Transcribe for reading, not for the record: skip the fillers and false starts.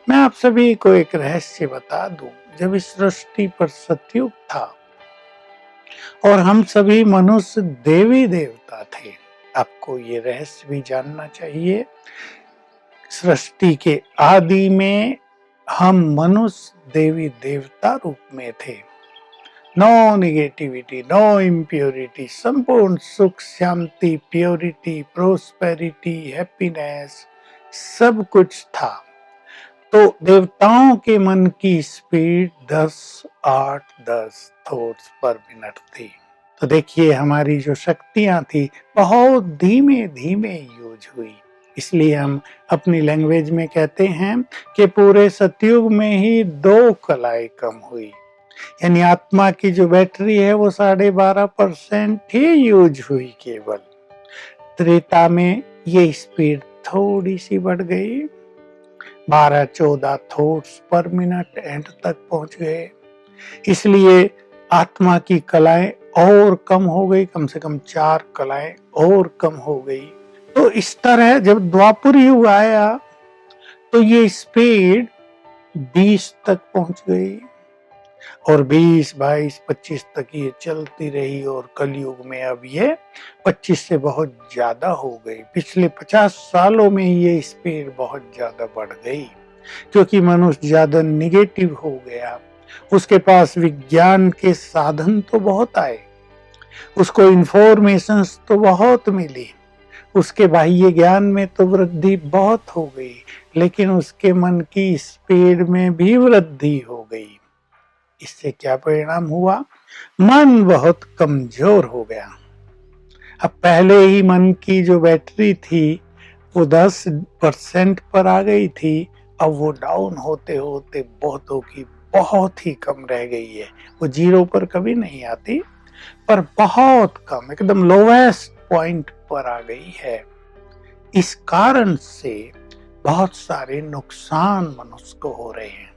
मैं आप सभी को एक रहस्य बता दूं। जब इस सृष्टि पर सतयुग था और हम सभी मनुष्य देवी देवता थे। आपको ये रहस्य भी जानना चाहिए। सृष्टि के आदि में हम मनुष्य देवी देवता रूप में थे। नो निगेटिविटी, नो इम्प्योरिटी, संपूर्ण सुख शांति, प्योरिटी, प्रोस्पेरिटी, हैप्पीनेस सब कुछ था। तो देवताओं के मन की स्पीड 10 थॉट्स पर मिनट थी। तो देखिए हमारी जो शक्तियां थी बहुत धीमे धीमे यूज हुई। इसलिए हम अपनी लैंग्वेज में कहते हैं कि पूरे सतयुग में ही 2 कलाएं कम हुई। यानी आत्मा की जो बैटरी है वो 12.5% ही यूज हुई केवल। त्रेता में ये स्पीड थोड़ी सी बढ़ गई, 12-14 थॉट्स पर मिनट एंड तक पहुंच गए। इसलिए आत्मा की कलाएं और कम हो गई, कम से कम 4 कलाएं और कम हो गई। तो इस तरह जब द्वापर युग आया तो ये स्पीड 20 तक पहुंच गई और 20, 22, 25 तक ये चलती रही और कलयुग में अब ये 25 से बहुत ज्यादा हो गई। पिछले 50 सालों में ये स्पीड बहुत ज्यादा बढ़ गई क्योंकि मनुष्य ज्यादा निगेटिव हो गया। उसके पास विज्ञान के साधन तो बहुत आए, उसको इंफॉर्मेशंस तो बहुत मिली, उसके बाह्य ज्ञान में तो वृद्धि बहुत हो गई, लेकिन उसके मन की स्पीड में भी वृद्धि हो गई। इससे क्या परिणाम हुआ? मन बहुत कमजोर हो गया। अब पहले ही मन की जो बैटरी थी वो 10% पर आ गई थी, अब वो डाउन होते होते बहुतों की बहुत ही कम रह गई है। वो 0 पर कभी नहीं आती, पर बहुत कम, एकदम लोवेस्ट पॉइंट पर आ गई है। इस कारण से बहुत सारे नुकसान मनुष्य को हो रहे हैं।